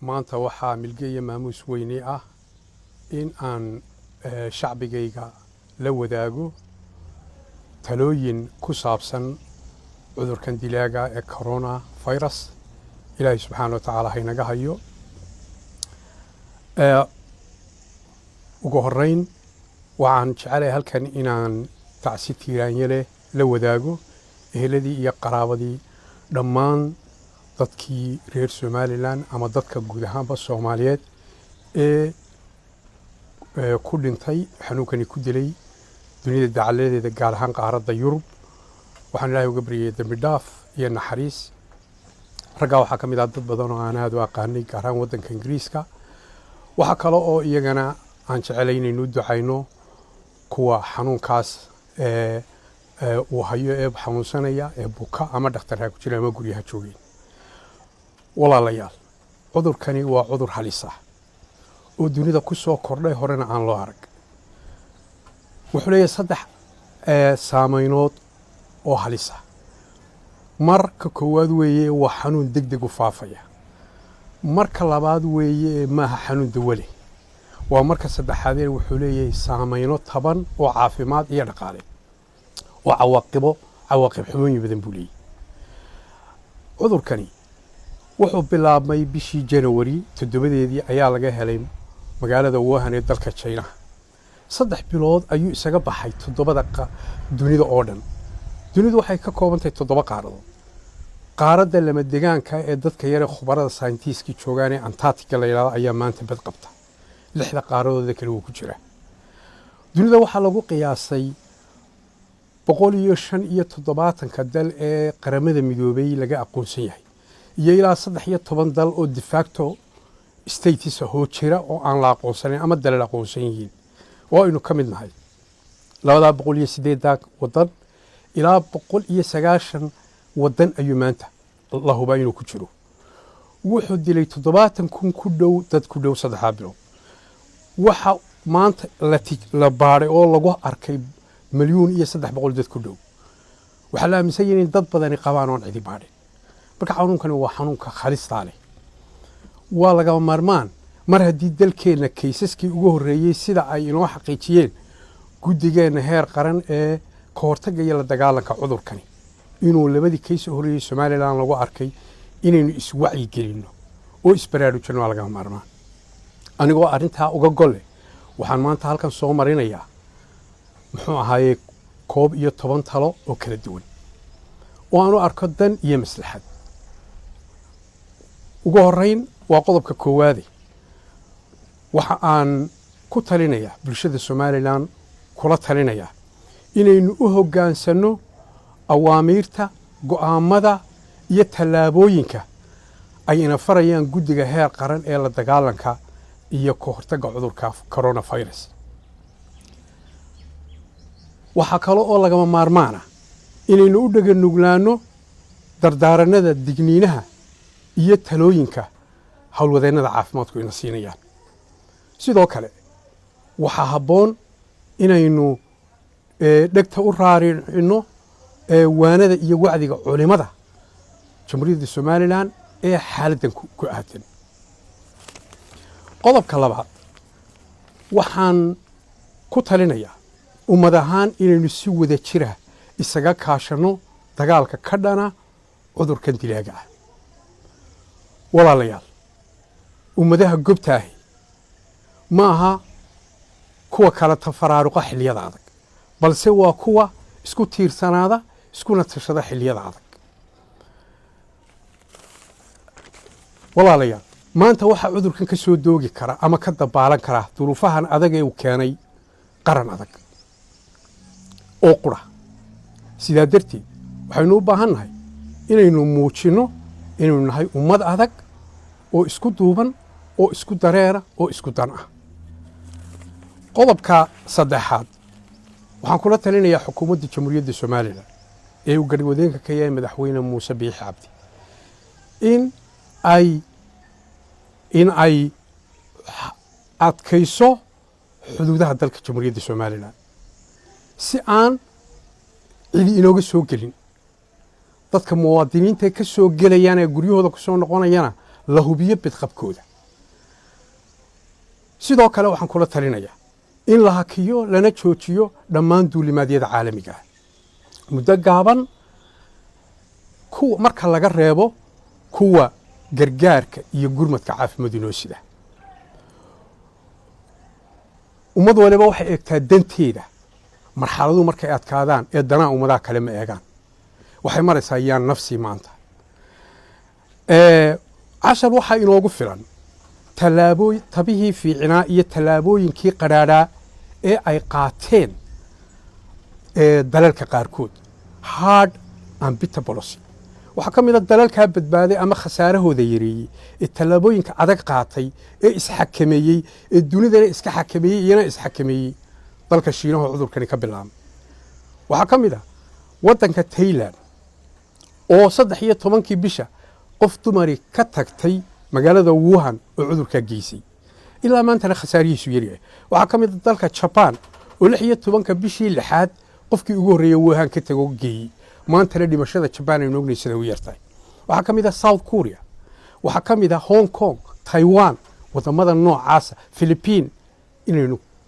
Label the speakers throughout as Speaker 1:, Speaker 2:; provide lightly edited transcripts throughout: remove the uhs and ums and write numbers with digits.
Speaker 1: maanta waxaa milgeeya maamuus weyne ah in aan shacbigayga la wadaago talooyin ku saabsan cudurkan dilaaga ee corona virus. ilaahay subxaana wa tacaala haynaga hayo. ugu horrayn waxaan jecelahay halkan inaan tacsi tiiraanye leh la wadaago eheladii iyo qaraabadii dhammaan dadkii reer Somaliland ama dadka guud ahaanba Soomaaliyeed ee ku dhintay xanuunkani ku dilay dunida dacaladeeda gaar ahaan qaaradda Yurub. waxaan ilaahay uga baryay dambi dhaaf iyo naxariis. ragga waxaa ka mid ah dad badan oo aan aad u aqaanay gaar ahaan waddanka Ingiriiska. waxaa kale oo iyagana aan jecelahay inaynu u ducayno kuwa xanuunkaas uu hayo ee xanuunsanaya ee buka ama dhakhtarka ku jira ama guryaha joogeen. walaalayaal, cudurkani waa cudur halis ah oo dunida ku soo kordhay horena aan loo arag. wuxuu leeyahay 3 saameynood oo halis ah. marka koowaad weeye waa xanuun degdeg u faafaya. marka labaad weeye maaha xanuun dawale. waa marka saddexaad wuxuu leeyahay saameyno taban oo caafimaad iyo dhaqaale oo cawaaqib xumooyin badan buu leeyahay. cudurkani wuxuu bilaabmay bishii January 7 ayaa laga helay magaalada Wuhan ee dalka China. 3 bilood ayuu isaga baxay 7 dunida oo dhan. dunidu waxay ka kooban tahay 7 qaaradood. qaaradda lama deegaanka ee dadka yar ee khubarada sayniska joogaan ee Antarctica la yiraahdo ayaa maanta bad qabta. 6 qaaradood kale uu ku jira. dunida waxaa lagu qiyaasay 175 dal ee qaramada midoobay laga aqoonsan yahay iyo ilaa 13 dal oo de facto states oo jira oo aan la aqoonsanin ama dalal aqoonsan yihiin. waa inuu ka mid nahay 208 wadan ilaa 190 wadan ayuu maanta la hubaa inuu ku jiro. wuxuu dilay 70,000 ku dhow dad ku dhow 3 bilood. waxa maanta la baaray oo lagu arkay 1,300,000 dad ku dhow. waxa la aaminsan yahay in dad badan qabaan oo cidi baaray. marka xanuunkani waa xanuunka khalista leh. waa laga maarmaan mar haddii dalkeena kaysaskii ugu horeeyay sida ay inoo xaqiijiyeen guddigeena heer qaran ee ka hortagga iyo la dagaalanka cudurkani inuu labadii kays horeeyay Somaliland lagu arkay inaynu iswacyi gelino oo isbaraarujino waa laga maarmaan. anigoo arrintaa uga gol waxaan maanta halkan soo marinayaa muxuu ahaayay 11 talo oo kala duwan oo aanu arko dan iyo maslaxad. ugu horreyn waa qodobka koowaad. waxa aan ku talinayaa bulshada Somaliland kula talinayaa inaynu u hoggaansano awaamiirta go'aamada iyo tallaabooyinka ay ina farayaan guddiga heer qaran ee la dagaalanka iyo ka hortagga cudurka coronavirus. waxa kale oo lagama maarmaan ah inaynu u dhaganuglaano dardaaranada digniinaha iyo talooyinka howlwadeennada caafimaadku ina siinayaan. sidoo kale waxaa habboon inaynu dhegta u raaricino waanada iyo wacdiga culimada jamhuuriyadda Somaliland ee xaaladdan ku aadan. qodobka labaad waxaan ku talinayaa ummad ahaan inaynu si wada jira isaga kaashano dagaalka ka dhana cudurkan dilaaga ah. walaalayaal, ummadaha gobtaahi maaha kuwa kala tafaraaruqa xilliyada adag, balse waa kuwa isku tiirsanaada iskuna tashada xilliyada adag. walaalayaal, maanta waxaa cudurkan ka soo doogi kara ama ka dabaalan kara duruufahan adag ee uu keenay qaran adag oo qura. sidaa darteed waxaynu u baahan nahay inaynu muujino inaynu nahay ummad adag oo isku duuban oo isku dareera oo isku dan ah. qodobka saddexaad waxaan kula talinayaa xukuumadda jamhuuriyadda Somaliland ee uu garwadeenka ka yahay madaxweyne Muuse Biixi Cabdi in ay adkayso xuduudaha dalka jamhuuriyadda Somaliland si aan cidi inooga soo gelin. dadka muwaadiniinta ka soo gelayaan ee guryahooda ku soo noqonayana la hubiyo bidqabkooda. sidoo kale waxaan kula talinayaa in la hakiyo lana joojiyo dhammaan duulimaadyada caalamiga ah muddo gaaban kuwa marka laga reebo kuwa gargaarka iyo gurmadka caafimaad inoo sida ummad waliba waxay eegtaa danteeda marxaladuhu markay adkaadaan ee danaa ummadaha kale ma eegaan waxay maraysaa yaan nafsii maanta cashar waxaa inoogu filan tabihii fiicnaa iyo tallaabooyinkii qadhaadhaa ee ay qaateen dalalka qaarkood hard and bitter policy waxaa ka mid a dalalkaa badbaaday ama khasaarahooda yareeyey ee tallaabooyinka adag qaatay ee isxakameeyey ee dunidana iska xakameeyey iyana isxakameeyey dalka shiinaho cudurkani ka bilaabay waxaa ka mid ah waddanka Thailand oo 13 bisha qof dumari ka tagtay magaalada Wuhan oo cudurka geysay ilaa maantana khasaarihiisu yaryahay waxaa ka mid ah dalka Japan oo 16 bishii lixaad qofkii ugu horeeyay Wuhan ka tago geeyay maantana dhimashada Japan ay noqonaysaa sida u yartahay waxaa ka mid ah South Korea waxaa ka mid ah Hong Kong Taiwan wadamada noocaas Philippines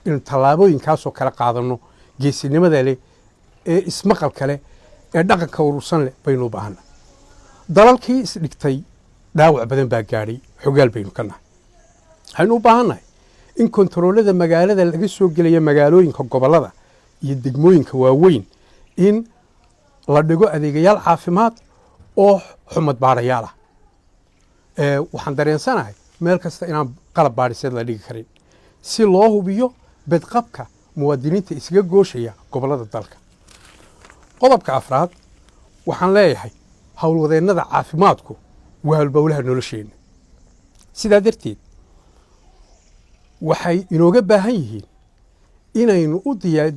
Speaker 1: in tallaabooyinkaasoo kala qaadano geesinimada leh ee ismaqal kale ee dhaqanka urursan leh baynu u baahanaa dalalkii isdhigtay dhaawac badan baa gaadhay xogaal baynu ka nahay waxaynu u baahannahay in kontaroolada magaalada laga soo gelaya magaalooyinka gobollada iyo degmooyinka waaweyn in la dhigo adeegayaal caafimaad oo xumad baadhayaal ah waxaan dareensanahay meel kasta inaan qalab baadhiseed la dhigi karin si loo hubiyo bedqabka muwaadiniinta isaga gooshaya gobollada dalka qodobka afraad waxaan leeyahay howlwadeennada caafimaadku waa halbowlaha nolosheenna sidaa darteed waxay inooga baahan yihiin inaynu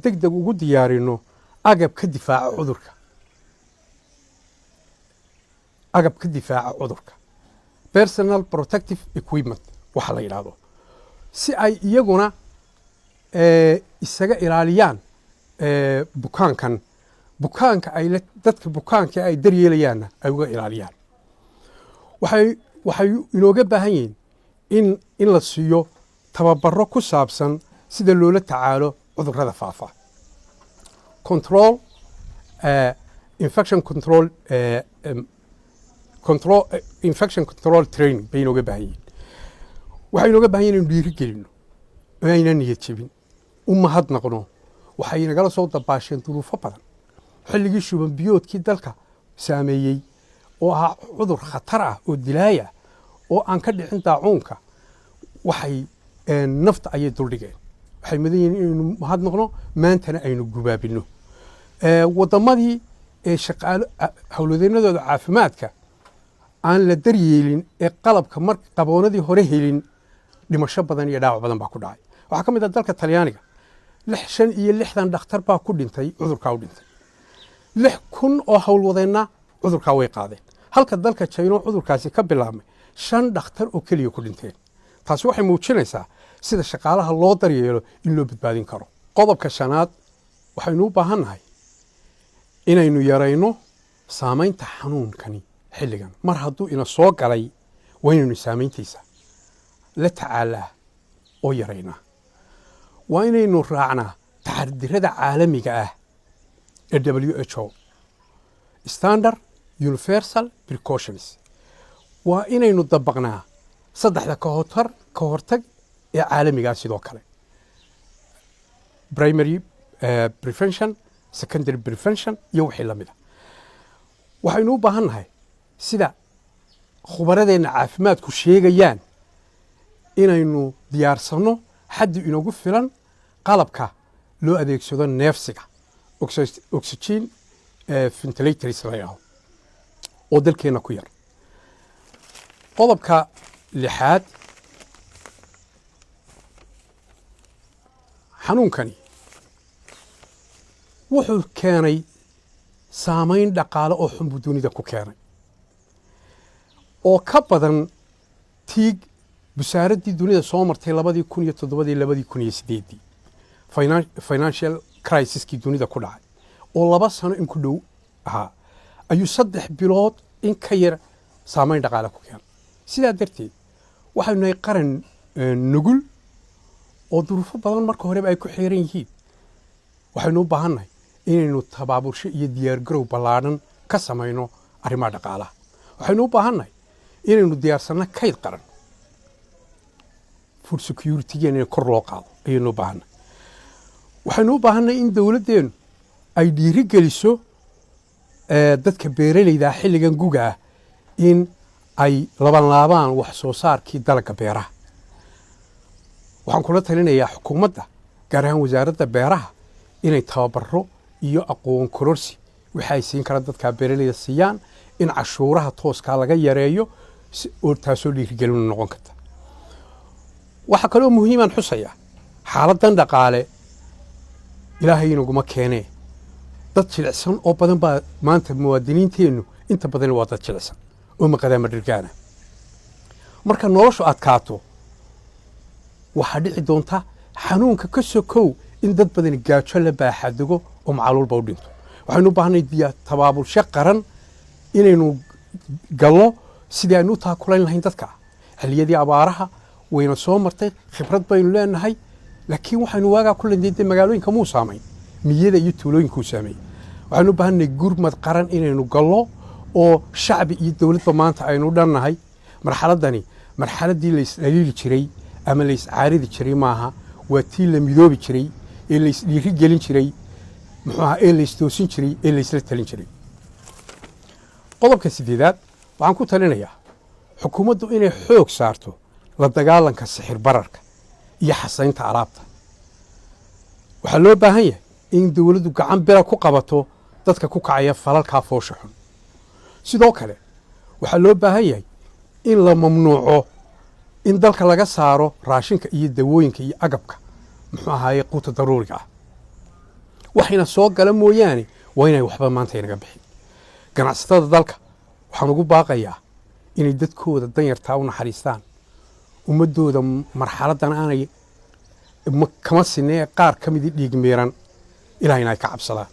Speaker 1: degdeg ugu diyaarino agab ka difaaca cudurka personal protective equipment waxa la yidhaahdo si ay iyaguna isaga ilaaliyaan bukaanka dadka bukaanka ay daryeelayaanna ay uga ilaaliyaan waxay inooga baahan yihiin in la siiyo tababaro ku saabsan sida loola tacaalo cudurrada faafa infection control training bay inooga baahan yihiin waxay inooga baahan yihin inaynu dhiiri gelino oo ayna niyad jebin u mahadnaqno waxay nagala soo dabaasheen duruufo badan xilligii shuban biyoodkii dalka saameeyey oo ahaa cudur khatar ah oo dilaaya oo aan ka dhicin daacuunka waxay nafta ayay duldhigeen waxay mudan yihiin inaynu mahadnaqno maantana aynu gubaabino waddamadii shaqaalo howlwadeennadooda caafimaadka aan la daryeelin ee qalabka mar qaboonadii hore helin dhimasho badan iyo dhaawac badan baa ku dhacay waxaa ka mid ah dalka Talyaaniga 65 dhakhtar baa ku dhintay cudurkaa u dhintay 6,000 oo howlwadeenna cudurkaa way qaadeen halka dalka China cudurkaasi ka bilaabmay 5 dhakhtar oo kaliya ku dhinteen taasi waxay muujinaysaa sida shaqaalaha loo daryeelo in loo badbaadin karo qodobka shanaad waxaynu u baahannahay inaynu yarayno saamaynta xanuunkani xilligan mar hadduu ina soo galay waynaynu saamayntiisa la tacaalaa oo yaraynaa waa inaynu raacnaa taxadirada caalamiga ah ee WHO standard universal precautions waa inaynu dabaqnaa saddexda ka hortag ee caalamigaa sidoo kale primary prevention secondary prevention iyo wixii la mida waxaynu u baahannahay sida khubaradeenna caafimaadku sheegayaan inaynu diyaarsanno xaddi inoogu filan qalabka loo adeegsado neefsiga oxygen ventilators la yidhaahdo oo dalkeenna ku yar qodobka lixaad xanuunkani wuxuu keenay saamayn dhaqaale oo xunbu dunida ku keenay oo ka badan tiig busaaraddii dunida soo martay 2007 financial crisiskii dunida ku dhacay oo 2 sano in ku dhow ahaa ayuu 3 bilood in ka yar saamayn dhaqaale ku keenay sidaa darteed waxaynu nahay qaran nugul oo duruufo badan marka horeba ay ku xiran yihiin waxaynu u baahannahay inaynu tabaabursho iyo diyaargarow ballaadhan ka samayno arrimaha dhaqaalaha waxaynu u baahannahay inaynu diyaarsanno kayd qaran food security-geena in kor loo qaado ayaynu u baahannahay waxaynu u baahannahay in dowladdeennu ay dhiiri geliso dadka beeralayda xilligan guga ah in ay labanlaabaan wax soo saarkii dalagga beeraha waxaan kula talinayaa xukuumadda gaar ahaan wasaaradda beeraha inay tababaro iyo aqoon kororsi waxa ay siin karaan dadka beeralayda siiyaan in cashuuraha tooskaa laga yareeyo oo taasoo dhiirigelin noqon karta waxa kaloo muhiiman xusaya xaaladdan dhaqaale ilaahay inaguma keenee dad jilicsan oo badan baa maanta muwaadiniinteennu inta badan waa dad jilicsan oo maqadaama dhirgaana marka noloshu adkaato waxaa dhici doonta xanuunka ka sokow in dad badan gaajo la baaxadigo oo macaluulba u dhinto waxaynu u baahnay tabaabulsho qaran inaynu gallo sidii aynu u taakulayn lahayn dadka xilliyadii abaaraha wayna soo martay khibrad baynu leenahay laakiin waxaynu waagaa ku landeynay magaalooyinka muu saamayn miyada iyo tuulooyinkuu saameeyey waxaynu u baahanay gurmad qaran inaynu gallo oo shacbi iyo dowladba maanta aynu dhannahay marxaladdani marxaladdii la isdhaliili jiray ama la iscaaridi jiray maaha waa tii la midoobi jiray ee la isdhiiri gelin jiray muxuu ahaa ee la istoosin jiray ee la isla talin jiray qodobka sideedaad waxaan ku talinayaa xukuumaddu inay xoog saarto la dagaalanka sixir bararka iyo xasaynta alaabta waxaa loo baahan yahay in dowladdu gacan bira ku qabato dadka ku kacaya falalkaa foosha xun sidoo kale waxaa loo baahan yahay in la mamnuuco in dalka laga saaro raashinka iyo dawooyinka iyo agabka muxuu ahaaye quuta daruuriga ah waxayna soo gala mooyaane waa inay waxba maanta inaga bixin ganacsatada dalka waxaan ugu baaqayaa inay dadkooda danyartaa u naxariistaan ummaddooda marxaladdan aanay kama sinee qaar ka midii dhiig miiran ilaahayna ay ka cabsadaan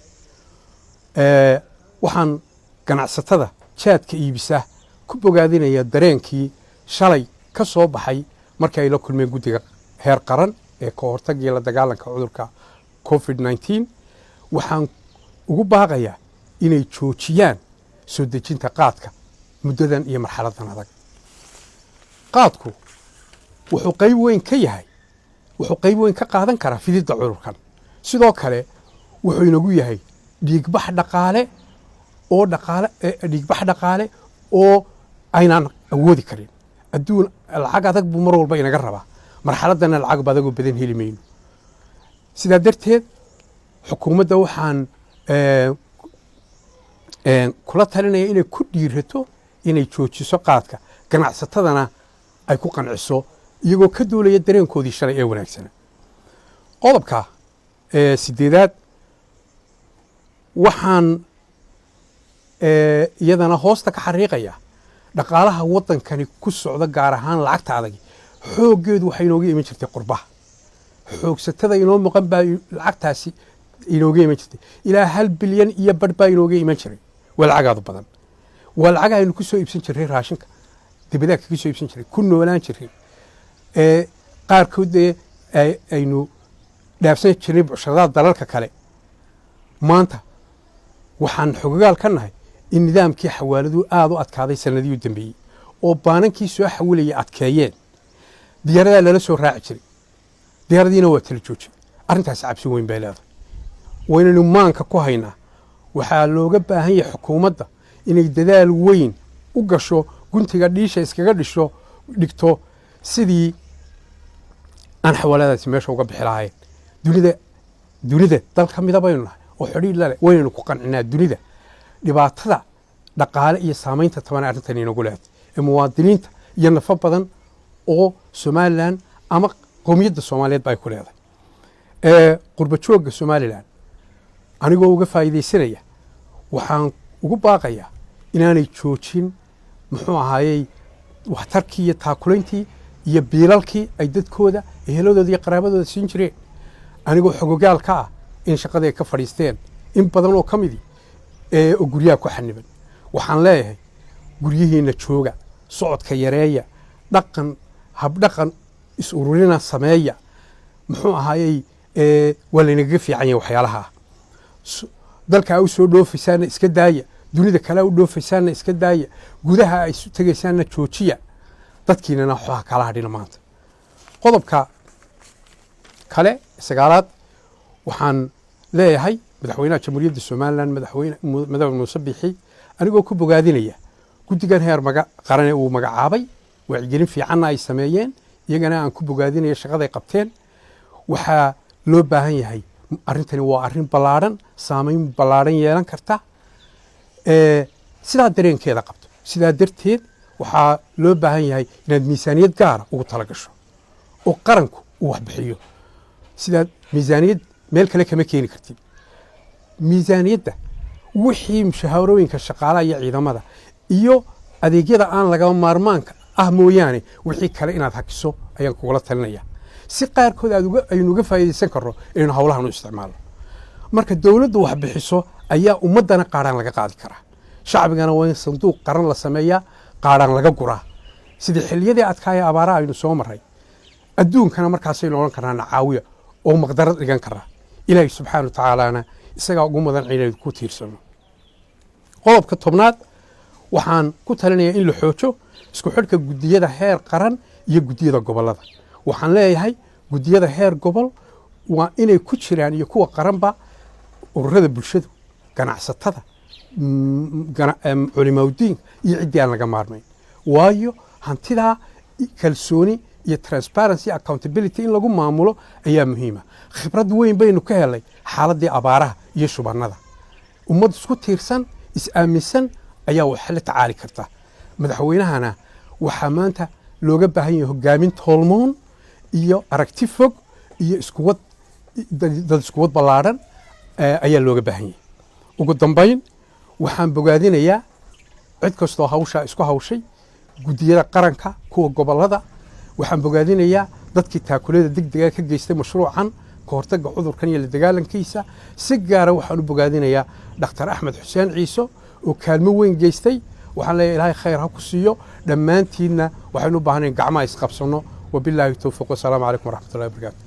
Speaker 1: waxaan ganacsatada jaadka iibisa ku bogaadinayaa dareenkii shalay ka soo baxay markii ay la kulmeen guddiga heer qaran ee ka hortagii la dagaalanka cudurka covid-19 waxaan ugu baaqayaa inay joojiyaan soo dejinta qaadka muddadan iyo marxaladdan adag qaadku wuxuu qayb weyn ka qaadan karaa fididda cudurkan sidoo kale wuxuu inagu yahay dhiigbax dhaqaale oo aynaan awoodi karin adduun lacag adag buu mar walba inaga rabaa marxaladdana lacag adagoo badan heli mayno sidaa darteed xukuumadda waxaan kula talinaya inay ku dhiirato inay joojiso qaadka ganacsatadana ay ku qanciso iyagoo ka duulaya dareenkoodii shalay ee wanaagsana qodobka sideedaad waxaan iyadana hoosta ka xariiqaya dhaqaalaha waddankani ku socda gaar ahaan lacagta adagi xooggeedu waxay inooga iman jirtay qurbaha xoogsatada inoo maqan baa lacagtaasi inooga iman jirtay ilaa 1 bilyan iyo badh baa inooga iman jiray waa lacagaadu badan waa lacag aynu ku soo iibsan jirray raashinka dibadaha kaga soo iibsan jiray ku noolaan jiray qaarkood aynu dhaafsan jirnay bucshadaha dalalka kale maanta waxaan xogogaal ka nahay in nidaamkii xawaaladu aad u adkaaday sanadii u dambeeyey oo baanankii soo xawilayay adkeeyeen diyaaradaha lala soo raaci jiray diyaaradiina waa tala joojiyey arrintaasi cabsi weyn bay leedahay waynaynu maanka ku haynaa waxaa looga baahan yahay xukuumadda inay dadaal weyn u gasho guntiga dhiisha iskaga dhigto sidii aan xawaaladaasi meesha uga bixi lahayn dunida dal ka mida baynu nahay oo xidhiir lale waynaynu ku qancinaa dunida dhibaatada dhaqaale iyo saamaynta taban arrintan inagu leedahay ee muwaadiniinta iyo nafo badan oo somalilan ama qowmiyadda soomaaliyeed ba ay ku leedahay qurba joogga somalilan anigoo uga faa'iidaysanaya waxaan ugu baaqayaa inaanay joojin muxuu ahaayey waxtarkii iyo taakulayntii iyo biilalkii ay dadkooda eheladooda iyo qaraabadooda siin jireen anigoo xogogaal ka ah in shaqadii ay ka fadhiisteen in badan oo ka midii oo guryaha ku xaniban waxaan leeyahay guryihiinna jooga socodka yareeya habdhaqan is ururina sameeya muxuu ahaayey waa laynaga fiican yahay waxyaalaha dalka u soo dhoofisaana iska daaya dunida kale u dhoofisaana iska daaya gudaha ay isu tegaysaana joojiya dadkiinana waxaa kala hadhina maanta qodobka kale sagaalaad waxaan leeyahay madaxweynaha jamhuuriyadda somalilan madaxweyne muuse biixi anigoo ku bogaadinaya guddigan heer qaran ee uu magacaabay wacyigelin fiicanna ay sameeyeen iyagana aan ku bogaadinaya shaqaday qabteen waxaa loo baahan yahay arrintani waa arrin ballaadhan saamayn ballaadhan yeelan karta sidaa dareenkeeda qabto sidaa darteed waxaa loo baahan yahay inaad miisaaniyad gaara ugu tala gasho oo qaranku uu waxbixiyo sidaad miisaaniyad meel kale kama keeni kartid miisaaniyadda wixii mushaharooyinka shaqaalaha iyo ciidamada iyo adeegyada aan lagama maarmaanka ah mooyaane wixii kale inaad hakiso ayaan kugula talinaya si qaarkood aynu uga faa'iidaysan karno inaynu hawlahan u isticmaalno marka dowladdu wax bixiso ayaa ummaddana qaadhaan laga qaadi karaa shacbigana waa in sanduuq qaran la sameeyaa qaadhaan laga guraa sidii xilliyadii adkaaya abaaraha aynu soo marray adduunkana markaasaynu odhan karnaa nacaawiya oo maqdarad dhigan karaa ilaahay subxaana wa tacaalana isagaa ugu mudan inaynu ku tiirsano qodobka tobnaad waxaan ku talinayaa in la xoojo isku xidhka guddiyada heer qaran iyo guddiyada gobollada waxaan leeyahay guddiyada heer gobol waa inay ku jiraan iyo kuwa qaranba ururada bulshadu ganacsatada culimaudiinka iyo ciddii aan laga maarmayn waayo hantidaa kalsooni iyo transparency accountability in lagu maamulo ayaa muhiima khibrad weyn baynu ka helay xaaladdii abaaraha iyo shubannada ummad isku tiirsan is-aaminsan ayaa wax la tacaali karta madaxweynahana waxaa maanta looga baahan yahay hogaamin toolmoon iyo aragti fog iyo dad iskuwad ballaadhan ayaa looga baahan yahay ugu dambayn waxaan bogaadinayaa cid kastoo hawshaa isku hawshay guddiyada qaranka kuwa gobollada waxaan bogaadinayaa dadkii taakulada degdega ka geystay mashruucan ka hortagga cudurkan iyo la dagaalankiisa si gaara waxaan u bogaadinayaa dhakhtar axmed xuseen ciise oo kaalmo weyn geystay waxaan leeyahay ilaahay khayr ha ku siiyo dhammaantiinna waxaynu u baahanayn gacmaha isqabsanno wabilaahi towfiiq wasalaamu calaykum waraxmatullahi wabarakaatu